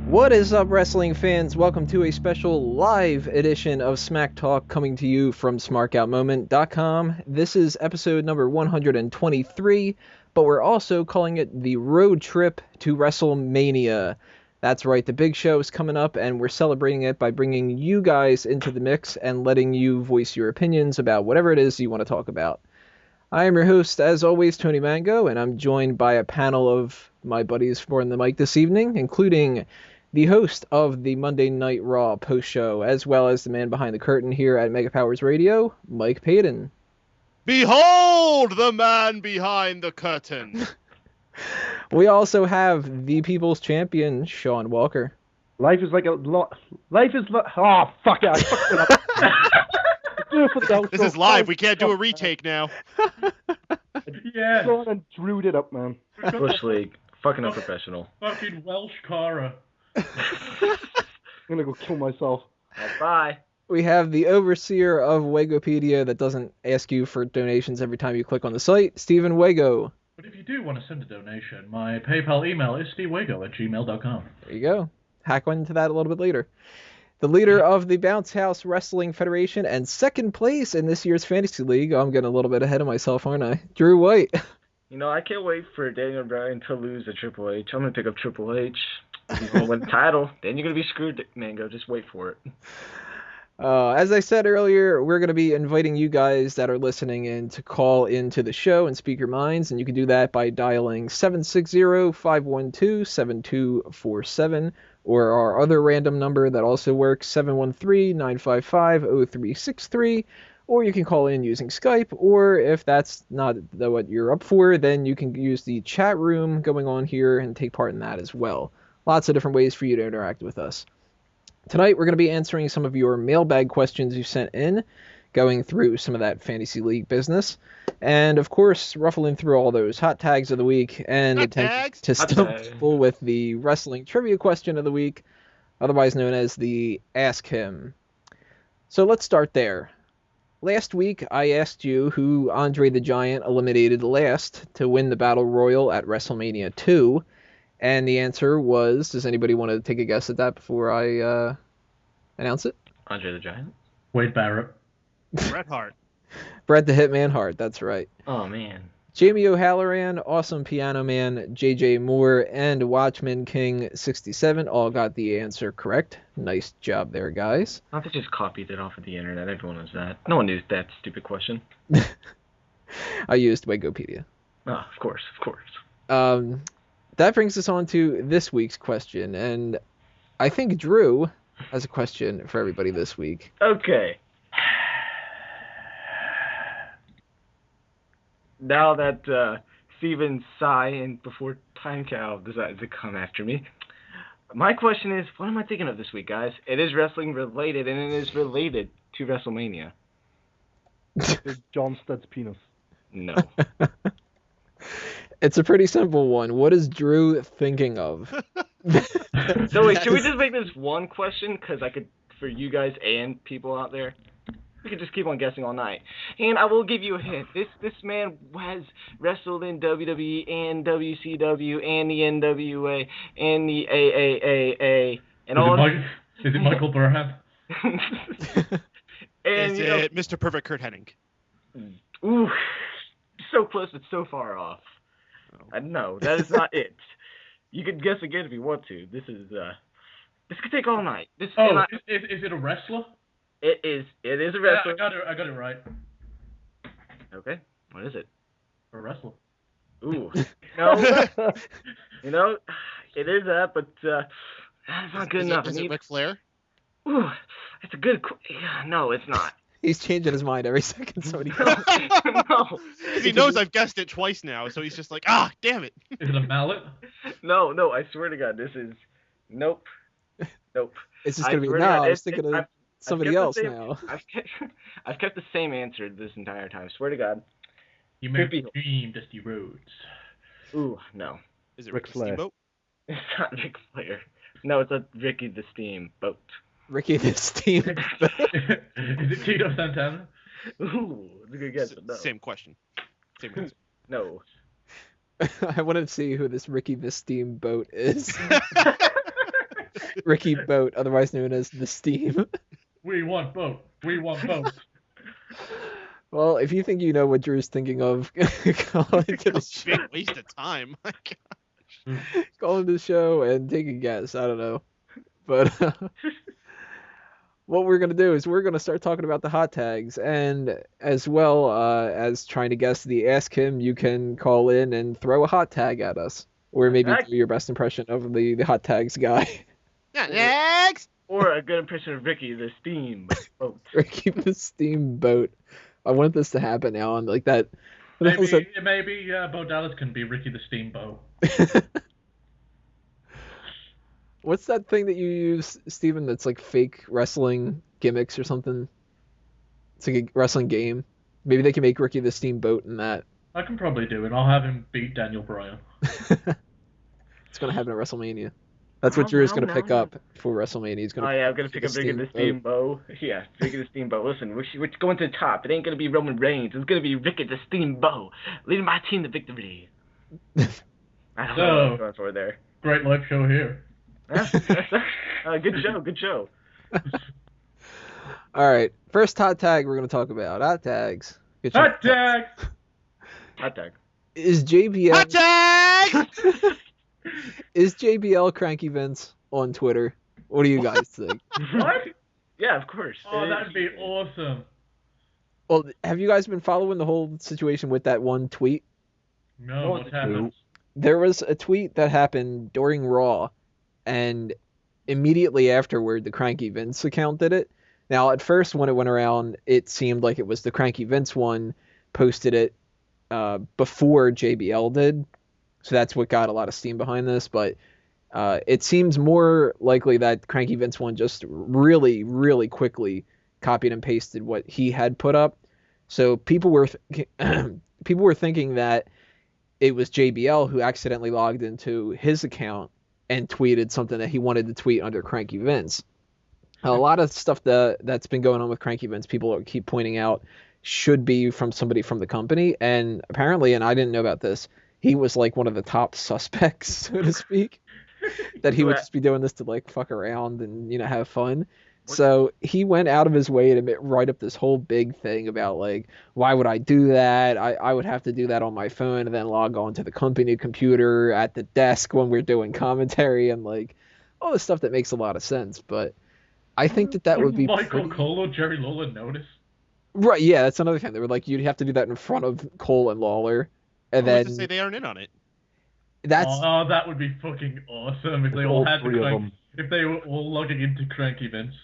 What is up, wrestling fans? Welcome to a special live edition of Smack Talk coming to you from smarkoutmoment.com. This is episode number 123, but we're also calling it the road trip to WrestleMania. That's right, the big show is coming up, and we're celebrating it by bringing you guys into the mix and letting you voice your opinions about whatever it is you want to talk about. I am your host, as always, Tony Mango, and I'm joined by a panel of my buddies for the mic this evening, including the host of the Monday Night Raw post-show, as well as the man behind the curtain here at Mega Powers Radio, Mike Payton. Behold the man behind the curtain. We also have the People's Champion, Sean Walker. Life is like a life is like... Oh, fuck it. I fucked it up. This is live. We can't do a retake now. Yeah. Go on and screwed it up, man. Bush League. Fucking unprofessional. Fucking Welsh Cara. I'm gonna go kill myself. Bye. We have the overseer of Wegopedia that doesn't ask you for donations every time you click on the site, Stephen Wego. But if you do want to send a donation, my PayPal email is stevewego@gmail.com. There you go. Hack into that a little bit later. The leader of the Bounce House Wrestling Federation and second place in this year's Fantasy League. I'm getting a little bit ahead of myself, aren't I? Drew White. You know, I can't wait for Daniel Bryan to lose to Triple H. I'm going to pick up Triple H. He's going to win the title. Then you're going to be screwed, Mango. Just wait for it. As I said earlier, we're going to be inviting you guys that are listening in to call into the show and speak your minds, and you can do that by dialing 760-512-7247, or our other random number that also works, 713-955-0363, or you can call in using Skype, or if that's not what you're up for, then you can use the chat room going on here and take part in that as well. Lots of different ways for you to interact with us. Tonight, we're going to be answering some of your mailbag questions you sent in, going through some of that Fantasy League business, and, of course, ruffling through all those hot tags of the week, and attempting to stump people with the wrestling trivia question of the week, otherwise known as the Ask Him. So let's start there. Last week, I asked you who Andre the Giant eliminated last to win the Battle Royal at WrestleMania 2, and the answer was, does anybody want to take a guess at that before I announce it? Andre the Giant? Wade Barrett. Bret Hart. Bret the Hitman Hart, that's right. Oh, man. Jamie O'Halloran, Awesome Piano Man, JJ Moore, and Watchman King 67 all got the answer correct. Nice job there, guys. I think they just copied it off of the internet. Everyone knows that. No one knew that stupid question. I used Wikipedia. Oh, of course. That brings us on to this week's question, and I think Drew has a question for everybody this week. Okay. Now that Steven Sai and Before Time Cow decided to come after me, my question is, what am I thinking of this week, guys? It is wrestling related, and it is related to WrestleMania. Is John Studd's penis? No. It's a pretty simple one. What is Drew thinking of? So wait, should we just make this one question? Because I could, for you guys and people out there, we could just keep on guessing all night. And I will give you a hint. This man has wrestled in WWE and WCW and the NWA and the AAAA and all. Is it Michael Burnham? And Is it Mr. Perfect Kurt Hennig? Ooh, so close but so far off. No, that is not it. You can guess again if you want to. This could take all night. Is it a wrestler? It is a wrestler. Yeah, I got it right. Okay, what is it? A wrestler. Ooh, no, it is that, but that's not good enough. Is it Ric Flair? Ooh, it's a good. No, it's not. He's changing his mind every second. Somebody No. He knows I've guessed it twice now, so he's just like, damn it. Is it a mallet? No, I swear to God, this is. Nope. It's just gonna be. swear No, to God, I was thinking of somebody else now. I've kept the same answer this entire time. Swear to God. You may dream, Dusty Rhodes. Ooh, no. Is it Ric Ricky Flair. Steamboat? It's not Ric Flair. No, it's a Ricky the Steamboat. Ricky the Steam. Is it Tito Santana? Ooh, it's a good guess, but no. Same question. Same answer. No. I wanted to see who this Ricky the Steamboat is. Ricky Boat, otherwise known as the Steam. We want both. We want both. Well, if you think you know what Drew's thinking of, call into the show. Big waste of time. My God. Call into the show and take a guess. I don't know. But what we're going to do is we're going to start talking about the hot tags. And as well as trying to guess the Ask Him, you can call in and throw a hot tag at us. Or maybe do your best impression of the hot tags guy. Yeah, next. Or a good impression of Ricky, the steamboat. Ricky the Steamboat. I want this to happen now. And like that. Maybe Bo Dallas can be Ricky the Steamboat. What's that thing that you use, Steven, that's like fake wrestling gimmicks or something? It's like a wrestling game. Maybe they can make Ricky the Steamboat in that. I can probably do it. I'll have him beat Daniel Bryan. It's going to happen at WrestleMania. That's what Drew's going to pick up for WrestleMania. He's gonna I'm going to pick up Ricky the Steamboat. Yeah, Ricky the Steamboat. Listen, we're going to the top. It ain't going to be Roman Reigns. It's going to be Ricky the Steamboat, leading my team to victory. I don't know what's going for there. Great live show here. Good show. All right, first hot tag we're going to talk about. Hot tags. Hot tag! Hot tag. Is JBL... Hot tag! Is JBL Cranky Vince on Twitter? What do you guys think? What? Yeah, of course. Oh, that'd be awesome. Well, have you guys been following the whole situation with that one tweet? No, what's happened? There was a tweet that happened during Raw, and immediately afterward, the Cranky Vince account did it. Now, at first, when it went around, it seemed like it was the Cranky Vince one posted it before JBL did. So that's what got a lot of steam behind this. But it seems more likely that Cranky Vince one just really, really quickly copied and pasted what he had put up. So people were thinking that it was JBL who accidentally logged into his account and tweeted something that he wanted to tweet under Cranky Vince. A lot of stuff that's been going on with Cranky Vince, people keep pointing out, should be from somebody from the company. And apparently, and I didn't know about this, he was like one of the top suspects, so to speak, that he would just be doing this to like fuck around and, you know, have fun. So he went out of his way to write up this whole big thing about like, why would I do that? I would have to do that on my phone and then log on to the company computer at the desk when we're doing commentary and like all the stuff that makes a lot of sense. But I think that would be Michael Cole or Jerry Lawler notice? Right, yeah, that's another thing. They were like, you'd have to do that in front of Cole and Lawler. And then to say they aren't in on it. That would be fucking awesome if they all had if they were all logging into Cranky Vince.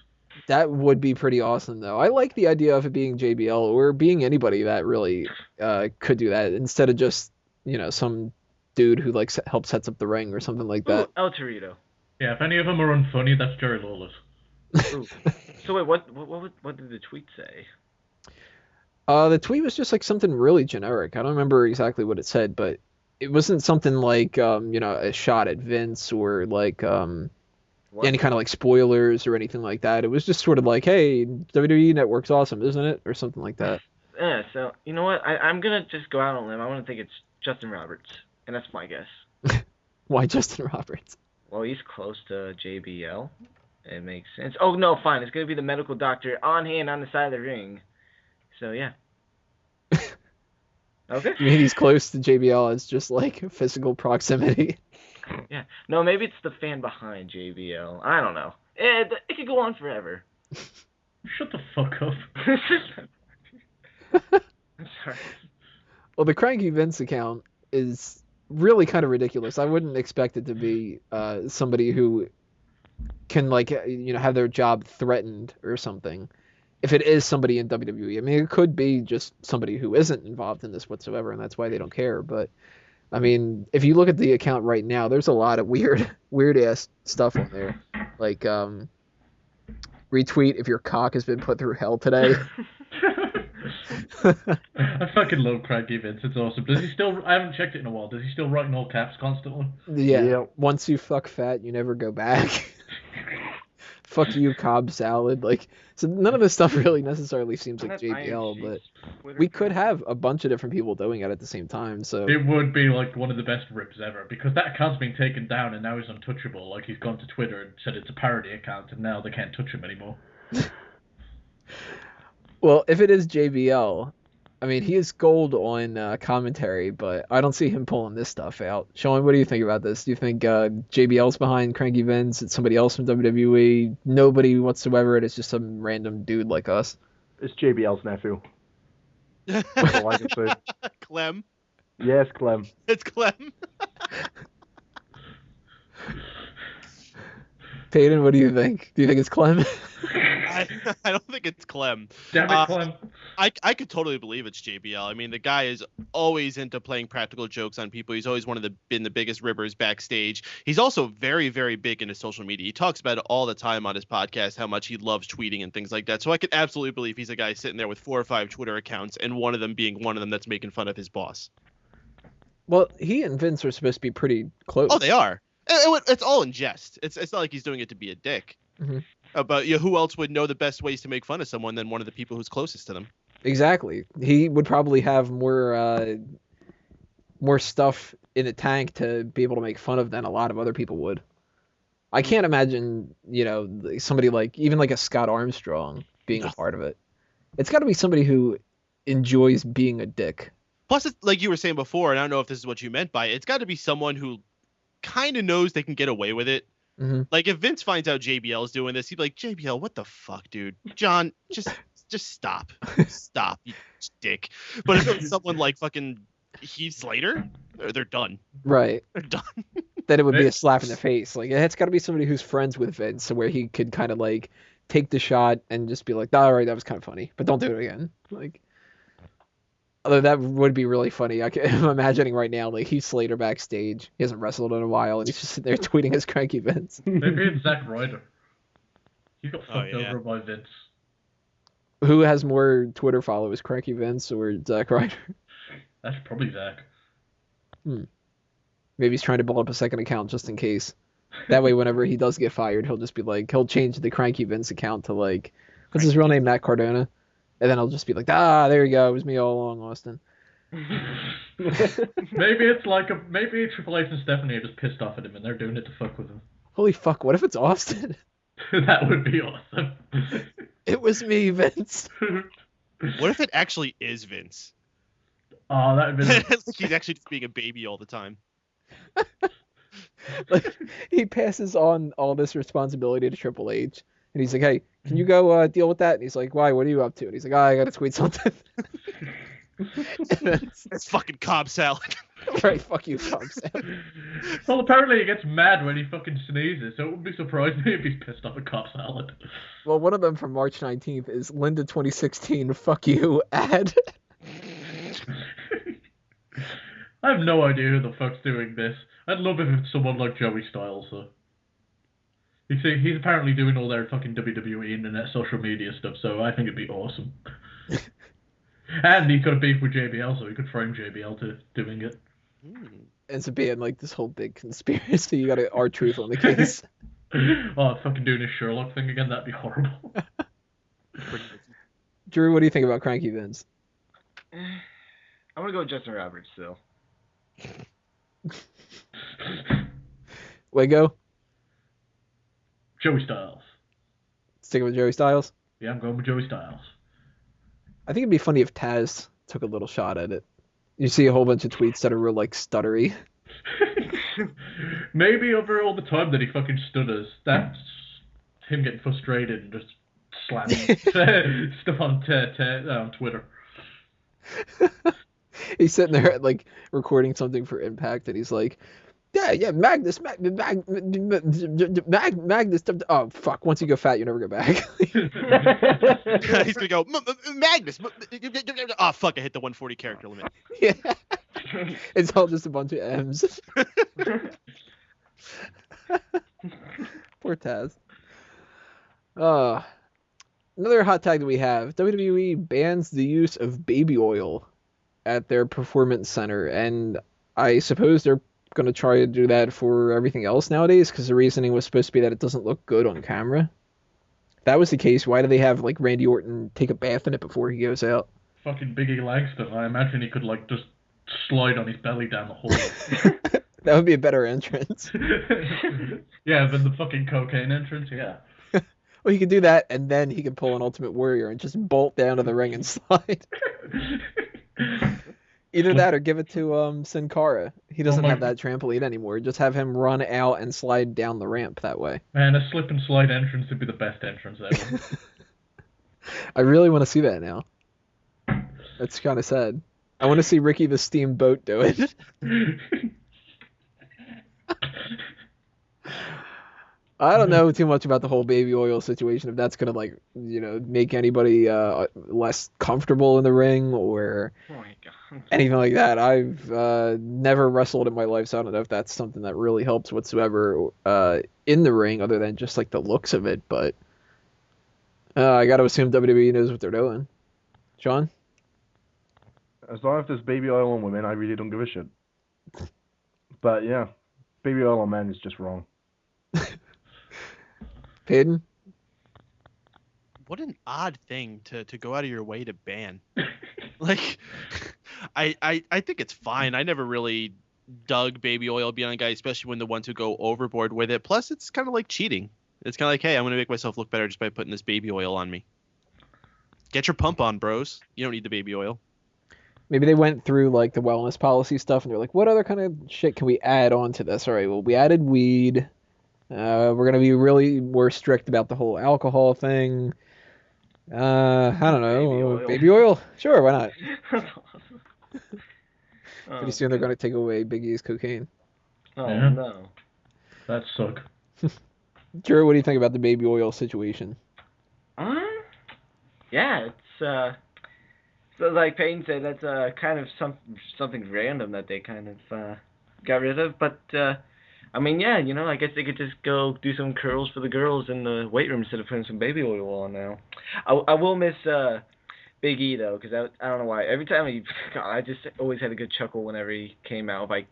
That would be pretty awesome, though. I like the idea of it being JBL or being anybody that really could do that instead of just, you know, some dude who like helps sets up the ring or something like that. El Torito. Yeah, if any of them are unfunny, that's Jerry Lawler's. So wait, what did the tweet say? The tweet was just like something really generic. I don't remember exactly what it said, but it wasn't something like you know, a shot at Vince or like any kind of like spoilers or anything like that. It was just sort of like, hey, WWE Network's awesome, isn't it? Or something like that. Yeah, so you know what? I'm gonna just go out on a limb. I want to think it's Justin Roberts, and that's my guess. Why Justin Roberts? Well, he's close to JBL. It makes sense. Oh no, fine. It's gonna be the medical doctor on hand on the side of the ring. So yeah. Okay. You mean he's close to JBL as just like physical proximity? Yeah. No, maybe it's the fan behind JBL. I don't know. It could go on forever. Shut the fuck up. I'm sorry. Well, the Cranky Vince account is really kind of ridiculous. I wouldn't expect it to be somebody who can like, you know, have their job threatened or something. If it is somebody in WWE, I mean, it could be just somebody who isn't involved in this whatsoever, and that's why they don't care. But I mean, if you look at the account right now, there's a lot of weird ass stuff on there. Like retweet if your cock has been put through hell today. I fucking love Cranky Vince. It's awesome. Does he still? I haven't checked it in a while. Does he still write in all caps constantly? Yeah. Once you fuck fat, you never go back. fuck you, Cobb salad. Like, so none of this stuff really necessarily seems like JBL, but we could have a bunch of different people doing it at the same time. So It would be like one of the best rips ever, because that account's been taken down and now he's untouchable. Like, he's gone to Twitter and said it's a parody account, and now they can't touch him anymore. well, if it is JBL, I mean, he is gold on commentary, but I don't see him pulling this stuff out. Sean, what do you think about this? Do you think JBL's behind Cranky Vince? It's somebody else from WWE? Nobody whatsoever. It's just some random dude like us. It's JBL's nephew. That's all I can say. Clem. Yes, Clem. It's Clem. Peyton, what do you think? Do you think it's Clem? I don't think it's Clem. Damn it, Clem. I could totally believe it's JBL. I mean, the guy is always into playing practical jokes on people. He's always been the biggest ribbers backstage. He's also very, very big into social media. He talks about it all the time on his podcast, how much he loves tweeting and things like that. So I could absolutely believe he's a guy sitting there with 4 or 5 Twitter accounts, and one of them being one of them that's making fun of his boss. Well, he and Vince are supposed to be pretty close. Oh, they are. It's all in jest. It's not like he's doing it to be a dick. Mm-hmm. But who else would know the best ways to make fun of someone than one of the people who's closest to them? Exactly. He would probably have more stuff in the tank to be able to make fun of than a lot of other people would. I can't imagine, somebody even like a Scott Armstrong being a part of it. It's got to be somebody who enjoys being a dick. Plus, it's, like you were saying before, and I don't know if this is what you meant by it, it's got to be someone who kind of knows they can get away with it. Mm-hmm. Like, if Vince finds out JBL is doing this, he'd be like, JBL, what the fuck, dude? John, just stop. Stop, you dick. But if it's someone like fucking Heath Slater, they're done. Right. They're done. Then it would be a slap in the face. Like, it's got to be somebody who's friends with Vince, where he could kind of like take the shot and just be like, all right, that was kind of funny, but don't do it again. Like, although that would be really funny. I'm imagining right now, like, Heath Slater backstage. He hasn't wrestled in a while, and he's just sitting there tweeting his Cranky Vince. Maybe it's Zack Ryder. He got fucked over by Vince. Who has more Twitter followers, Cranky Vince or Zack Ryder? That's probably Zack. Maybe he's trying to build up a second account just in case. That way, whenever he does get fired, he'll just be like, he'll change the Cranky Vince account to like, what's his real name, Matt Cardona? And then I'll just be like, there you go, it was me all along, Austin. Maybe Triple H and Stephanie are just pissed off at him and they're doing it to fuck with him. Holy fuck, what if it's Austin? That would be awesome. It was me, Vince. What if it actually is Vince? Oh, that would be... Like he's actually just being a baby all the time. Like, he passes on all this responsibility to Triple H. And he's like, hey, can you go deal with that? And he's like, why? What are you up to? And he's like, I got to tweet something. It's fucking Cobb salad. Right, fuck you, Cobb salad. Well, apparently he gets mad when he fucking sneezes, so it wouldn't be surprising if he's pissed off at Cobb salad. Well, one of them from March 19th is Linda 2016, fuck you, ad. I have no idea who the fuck's doing this. I'd love if it's someone like Joey Styles, though. He's apparently doing all their fucking WWE internet social media stuff, so I think it'd be awesome. And he's got a beef with JBL, so he could frame JBL to doing it. Ends up being like this whole big conspiracy. You got R-Truth on the case. Fucking doing his Sherlock thing again, that'd be horrible. Drew, what do you think about Cranky Vince? I'm gonna go with Justin Roberts still. Wago? Joey Styles. Sticking with Joey Styles? Yeah, I'm going with Joey Styles. I think it'd be funny if Taz took a little shot at it. You see a whole bunch of tweets that are real, like, stuttery. Maybe over all the time that he fucking stutters, that's him getting frustrated and just slamming stuff on Twitter. He's sitting there, like, recording something for Impact, and he's like, Magnus. Oh, fuck. Once you go fat, you never go back. He's going to go, Magnus. Oh, fuck, I hit the 140 character limit. Yeah. It's all just a bunch of M's. Poor Taz. Another hot tag that we have. WWE bans the use of baby oil at their performance center, and I suppose they're going to try to do that for everything else nowadays, because the reasoning was supposed to be that it doesn't look good on camera. that was the case, why do they have like Randy Orton take a bath in it before he goes out? Fucking Biggie Langston. I imagine he could like just slide on his belly down the hall. That would be a better entrance. Yeah, than the fucking cocaine entrance. Yeah. Well, he could do that, and then he could pull an Ultimate Warrior and just bolt down to the ring and slide. Either that or give it to Sin Cara. He doesn't have that trampoline anymore. Just have him run out and slide down the ramp that way. Man, a slip and slide entrance would be the best entrance ever. I really want to see that now. That's kind of sad. I want to see Ricky the Steamboat do it. I don't know too much about the whole baby oil situation, if that's gonna make anybody less comfortable in the ring or Oh my god. anything like that. I've never wrestled in my life, so I don't know if that's something that really helps whatsoever in the ring, other than just like the looks of it. But I got to assume WWE knows what they're doing. Sean? As long as there's baby oil on women, I really don't give a shit. But yeah, baby oil on men is just wrong. Peyton? What an odd thing to go out of your way to ban. Like, I think it's fine. I never really dug baby oil being on guys, especially when the ones who go overboard with it. Plus, it's kind of like cheating. It's kind of like, hey, I'm going to make myself look better just by putting this baby oil on me. Get your pump on, bros. You don't need the baby oil. Maybe they went through like the wellness policy stuff and they're like, what other kind of shit can we add on to this? All right, well, we added weed. We're going to be really more strict about the whole alcohol thing. I don't know. Baby oil? Sure, why not? That's awesome. Pretty soon they're going to take away Big E's cocaine. Oh, Yeah. no. That suck. Drew, what do you think about the baby oil situation? Yeah, it's so like Payne said, that's kind of something random that they kind of got rid of. But I mean, yeah, I guess they could just go do some curls for the girls in the weight room instead of putting some baby oil on now. I will miss Big E though, because I don't know why. Every time I just always had a good chuckle whenever he came out with like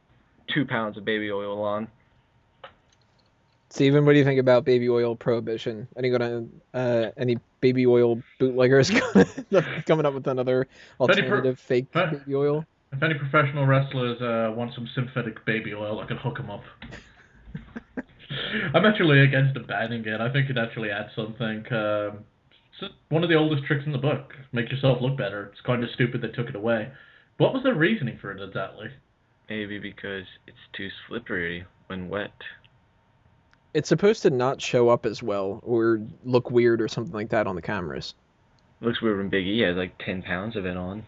2 pounds of baby oil on. Steven, what do you think about baby oil prohibition? Any baby oil bootleggers coming up with another alternative fake baby oil? If any professional wrestlers want some synthetic baby oil, I can hook them up. I'm actually against banning it. I think it actually adds something. It's one of the oldest tricks in the book. Make yourself look better. It's kind of stupid they took it away. What was the reasoning for it exactly? Maybe because it's too slippery when wet. It's supposed to not show up as well or look weird or something like that on the cameras. Looks weird when Big E has like 10 pounds of it on.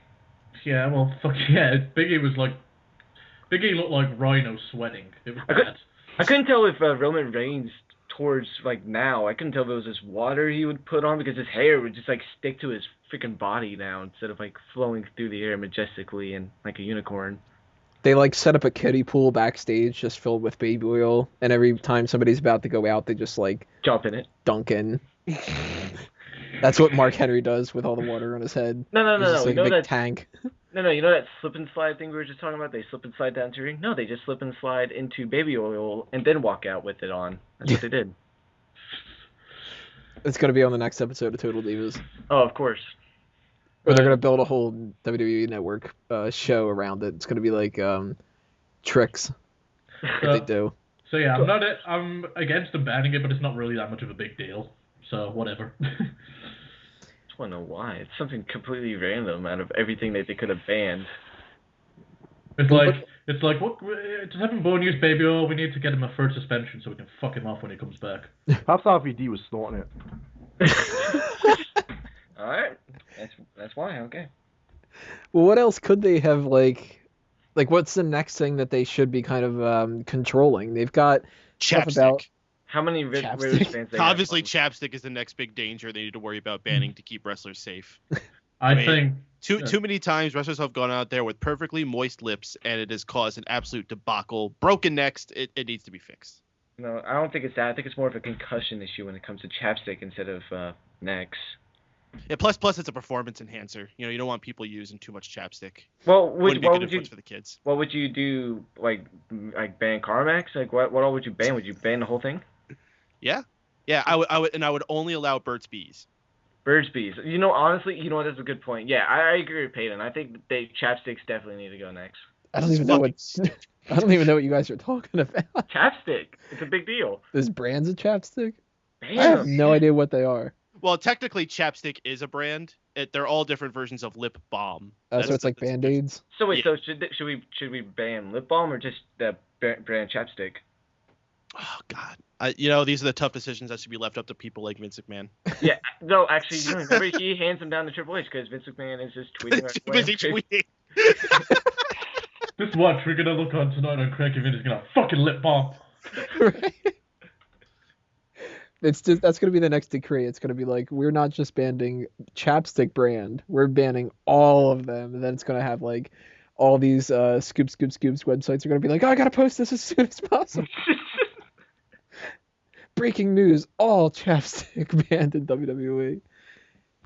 Yeah, well, fuck yeah. Big E looked like Rhino sweating. It was bad. I couldn't tell if Roman Reigns towards like now, I couldn't tell if it was just water he would put on because his hair would just like stick to his freaking body now instead of like flowing through the air majestically and like a unicorn. They like set up a kiddie pool backstage just filled with baby oil, and every time somebody's about to go out, they just like jump in it, dunk in. That's what Mark Henry does with all the water on his head. No. Just like a big tank. No, you know that slip and slide thing we were just talking about? They slip and slide down to the ring? No, they just slip and slide into baby oil and then walk out with it on. That's what they did. It's going to be on the next episode of Total Divas. Oh, of course. Or they're going to build a whole WWE Network show around it. It's going to be like tricks that they do. So yeah, I'm against them banning it, but it's not really that much of a big deal. So whatever. I just want to know why. It's something completely random out of everything that they could have banned. It's like what? Just having Bone use baby oil. We need to get him a third suspension so we can fuck him off when he comes back. Perhaps RVD was snorting it. All right, that's why. Okay. Well, what else could they have like what's the next thing that they should be kind of controlling? They've got stuff about how many British fans they obviously have? chapstick is the next big danger they need to worry about banning to keep wrestlers safe. I think too many times wrestlers have gone out there with perfectly moist lips and it has caused an absolute debacle. Broken necks, it needs to be fixed. No, I don't think it's that. I think it's more of a concussion issue when it comes to chapstick instead of necks. Yeah, plus it's a performance enhancer. You don't want people using too much chapstick. Well, wouldn't be a good influence for the kids. What would you do? Like ban Carmax? Like what all would you ban? Would you ban the whole thing? Yeah. Yeah, I would only allow Burt's Bees. Burt's Bees. Honestly, what? That's a good point. Yeah, I agree with Peyton. I think chapsticks definitely need to go next. I don't even know what I don't even know what you guys are talking about. Chapstick. It's a big deal. There's brands of chapstick? Damn. I have no idea what they are. Well, technically, chapstick is a brand. They're all different versions of lip balm. So it's like Band-Aids? So wait, Yeah. so should we ban lip balm or just the brand chapstick? Oh God, these are the tough decisions that should be left up to people like Vince McMahon. Yeah, no, actually, remember he hands them down to Triple H because Vince McMahon is just tweeting right away. Busy tweeting. Just watch, we're gonna look on tonight and Craig Evans is gonna fucking lip balm. Right? That's gonna be the next decree. It's gonna be like, we're not just banning chapstick brand, we're banning all of them, and then it's gonna have like all these scoops websites are gonna be like, oh, I gotta post this as soon as possible. Breaking news, all chapstick banned in WWE.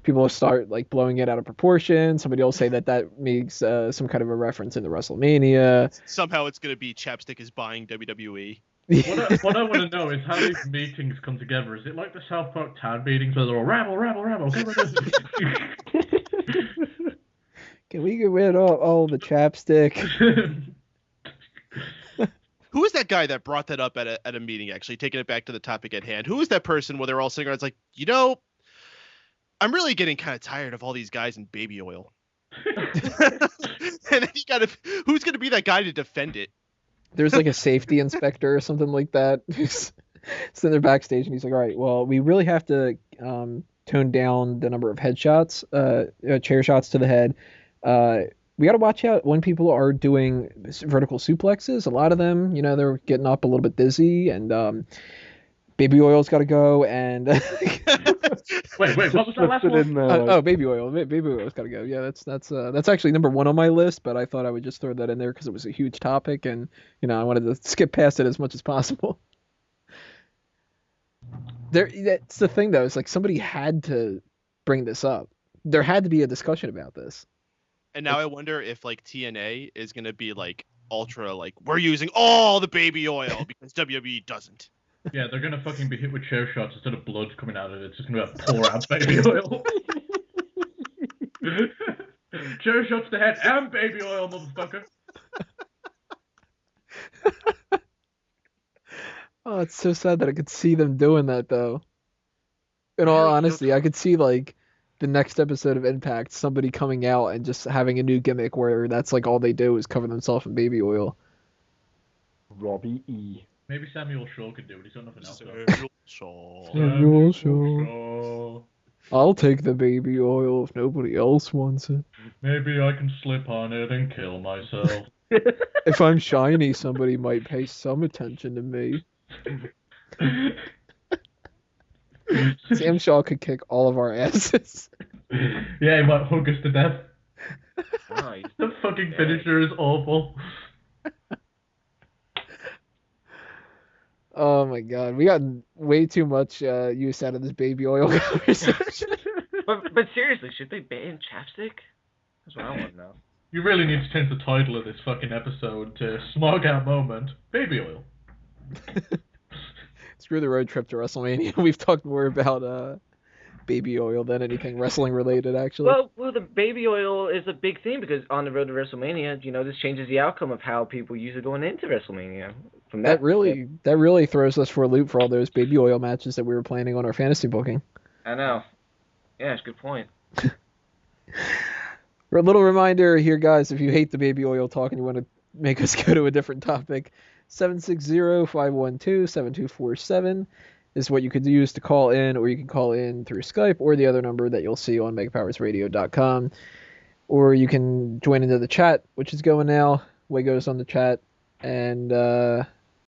People will start like blowing it out of proportion. Somebody will say that makes some kind of a reference into WrestleMania. Somehow it's going to be chapstick is buying WWE. What I want to know is how these meetings come together. Is it like the South Park town meetings where they're all rabble? Can we get rid of all the chapstick? Who is that guy that brought that up at a meeting, actually, taking it back to the topic at hand? Who is that person where they're all sitting around, it's like, I'm really getting kind of tired of all these guys in baby oil. And then who's going to be that guy to defend it? There's like a safety inspector or something like that who's sitting there backstage, and he's like, all right, well, we really have to tone down the number of headshots, chair shots to the head. We got to watch out when people are doing vertical suplexes. A lot of them, they're getting up a little bit dizzy, and baby oil's got to go. And wait, what was that last one? Baby oil. Baby oil's got to go. Yeah, that's actually number 1 on my list, but I thought I would just throw that in there because it was a huge topic, and I wanted to skip past it as much as possible. That's the thing, though. It's like somebody had to bring this up. There had to be a discussion about this. And now I wonder if like TNA is gonna be like ultra like we're using all the baby oil because WWE doesn't. Yeah, they're gonna fucking be hit with chair shots instead of blood coming out of it. It's just gonna pour out baby oil. Chair shots to head and baby oil, motherfucker. Oh, it's so sad that I could see them doing that, though. In all honesty, I could see like the next episode of Impact, somebody coming out and just having a new gimmick where that's like all they do is cover themselves in baby oil. Robbie E. Maybe Samuel Shaw could do it. He's got nothing else. Samuel Shaw. I'll take the baby oil if nobody else wants it. Maybe I can slip on it and kill myself. If I'm shiny, somebody might pay some attention to me. Sam Shaw could kick all of our asses. Yeah, he might hug us to death. Nice. The fucking finisher is awful. Oh my god, we got way too much use out of this baby oil conversation. But seriously, should they ban chapstick? That's what I want to know. You really need to change the title of this fucking episode to Smog Out Moment, Baby Oil. Screw the road trip to WrestleMania. We've talked more about baby oil than anything wrestling related, actually. Well, the baby oil is a big thing because on the road to WrestleMania, this changes the outcome of how people use it going into WrestleMania. From that really throws us for a loop for all those baby oil matches that we were planning on our fantasy booking. I know. Yeah, it's a good point. A little reminder here, guys, if you hate the baby oil talk and you want to make us go to a different topic, 760-512-7247 is what you could use to call in, or you can call in through Skype or the other number that you'll see on megapowersradio.com. Or you can join into the chat, which is going now. Wago's on the chat. And